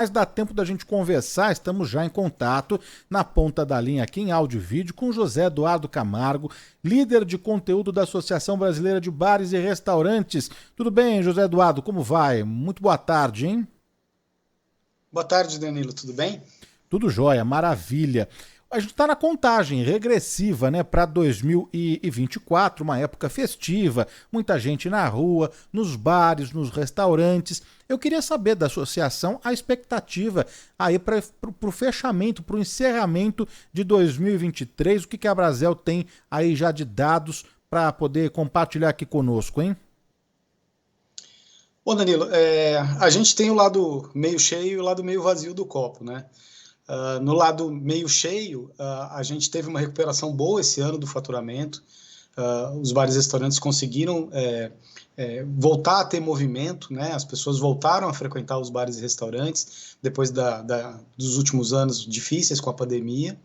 Mas dá tempo da gente conversar, estamos já em contato, na ponta da linha aqui em áudio e vídeo, com José Eduardo Camargo, líder de conteúdo da Associação Brasileira de Bares e Restaurantes. Tudo bem, José Eduardo, como vai? Muito boa tarde, hein? Boa tarde, Danilo, tudo bem? Tudo jóia, maravilha. A gente está na contagem regressiva, né, para 2024, uma época festiva, muita gente na rua, nos bares, nos restaurantes. Eu queria saber da associação a expectativa aí para o fechamento, para o encerramento de 2023, o que a Brasel tem aí já de dados para poder compartilhar aqui conosco, hein? Bom, Danilo, a gente tem o lado meio cheio e o lado meio vazio do copo, né? No lado meio cheio, a gente teve uma recuperação boa esse ano do faturamento. Os bares e restaurantes conseguiram voltar a ter movimento, né? As pessoas voltaram a frequentar os bares e restaurantes depois dos últimos anos difíceis com a pandemia.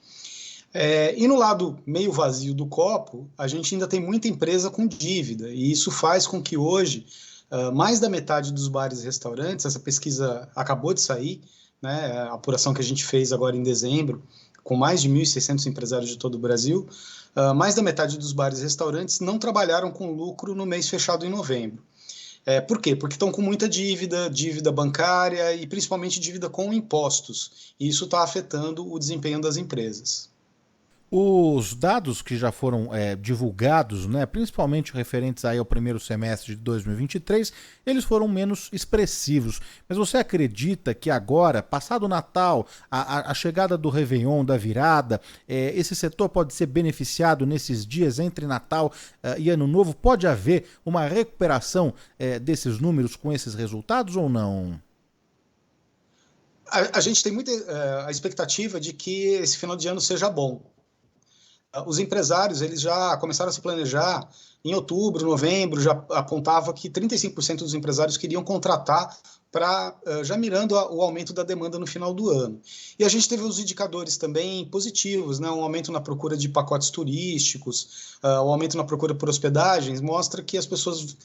E no lado meio vazio do copo, a gente ainda tem muita empresa com dívida, e isso faz com que hoje mais da metade dos bares e restaurantes, essa pesquisa acabou de sair, né, a apuração que a gente fez agora em dezembro, com mais de 1.600 empresários de todo o Brasil, mais da metade dos bares e restaurantes não trabalharam com lucro no mês fechado em novembro. Por quê? Porque estão com muita dívida bancária e principalmente dívida com impostos. E isso está afetando o desempenho das empresas. Os dados que já foram divulgados, né, principalmente referentes aí ao primeiro semestre de 2023, eles foram menos expressivos. Mas você acredita que agora, passado o Natal, a chegada do Réveillon, da virada, esse setor pode ser beneficiado nesses dias entre Natal e Ano Novo? Pode haver uma recuperação desses números com esses resultados ou não? A gente tem muita a expectativa de que esse final de ano seja bom. Os empresários eles já começaram a se planejar em outubro, novembro, já apontava que 35% dos empresários queriam contratar já mirando o aumento da demanda no final do ano. E a gente teve os indicadores também positivos, né? Um aumento na procura de pacotes turísticos, o aumento na procura por hospedagens, mostra que as pessoas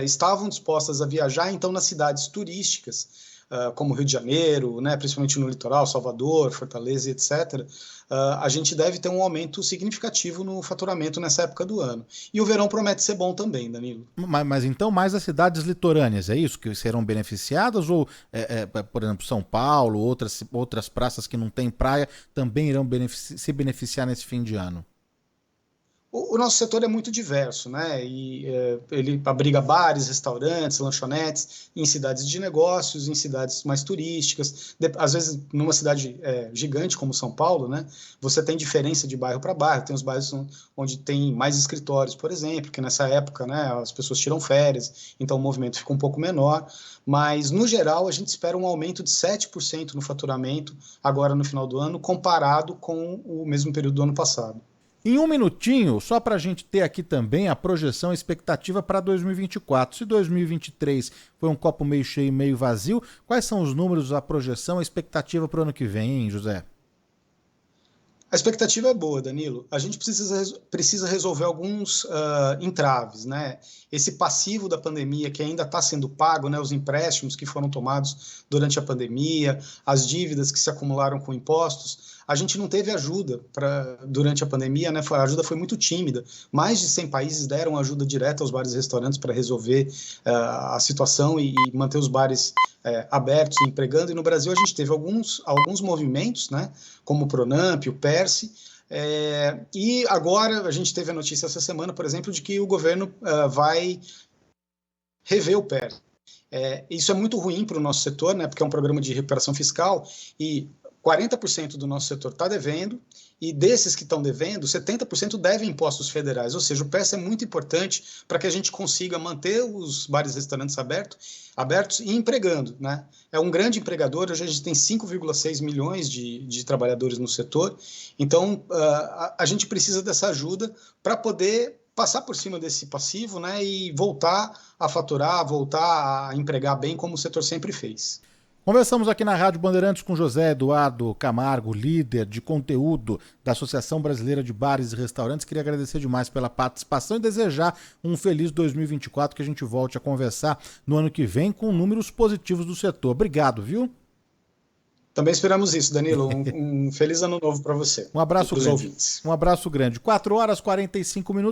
estavam dispostas a viajar, então, nas cidades turísticas, como Rio de Janeiro, né, principalmente no litoral, Salvador, Fortaleza, etc., a gente deve ter um aumento significativo no faturamento nessa época do ano. E o verão promete ser bom também, Danilo. Mas então mais as cidades litorâneas, é isso? Que serão beneficiadas? Ou, por exemplo, São Paulo, outras praças que não têm praia, também irão se beneficiar nesse fim de ano? O nosso setor é muito diverso, né? E ele abriga bares, restaurantes, lanchonetes, em cidades de negócios, em cidades mais turísticas. Às vezes, numa cidade gigante como São Paulo, né? Você tem diferença de bairro para bairro. Tem os bairros onde tem mais escritórios, por exemplo, que nessa época, né, as pessoas tiram férias, então o movimento fica um pouco menor. Mas, no geral, a gente espera um aumento de 7% no faturamento agora no final do ano, comparado com o mesmo período do ano passado. Em um minutinho, só para a gente ter aqui também a projeção, a expectativa para 2024. Se 2023 foi um copo meio cheio e meio vazio, quais são os números, a projeção, a expectativa para o ano que vem, hein, José? A expectativa é boa, Danilo. A gente precisa resolver alguns entraves, né? Esse passivo da pandemia que ainda está sendo pago, né? Os empréstimos que foram tomados durante a pandemia, as dívidas que se acumularam com impostos. A gente não teve ajuda durante a pandemia, né? A ajuda foi muito tímida. Mais de 100 países deram ajuda direta aos bares e restaurantes para resolver a situação e manter os bares abertos e empregando. E no Brasil a gente teve alguns movimentos, né? Como o Pronamp, o PERSE, e agora a gente teve a notícia essa semana, por exemplo, de que o governo vai rever o PERSE. Isso é muito ruim para o nosso setor, né, porque é um programa de recuperação fiscal e 40% do nosso setor está devendo, e desses que estão devendo, 70% devem impostos federais, ou seja, o PES é muito importante para que a gente consiga manter os bares e restaurantes abertos e empregando, né? É um grande empregador, hoje a gente tem 5,6 milhões de trabalhadores no setor, então a gente precisa dessa ajuda para poder passar por cima desse passivo, né, e voltar a faturar, voltar a empregar bem como o setor sempre fez. Conversamos aqui na Rádio Bandeirantes com José Eduardo Camargo, líder de conteúdo da Associação Brasileira de Bares e Restaurantes. Queria agradecer demais pela participação e desejar um feliz 2024, que a gente volte a conversar no ano que vem com números positivos do setor. Obrigado, viu? Também esperamos isso, Danilo. Um feliz ano novo para você. Um abraço grande. Ouvintes. Um abraço grande. 4 horas e 45 minutos.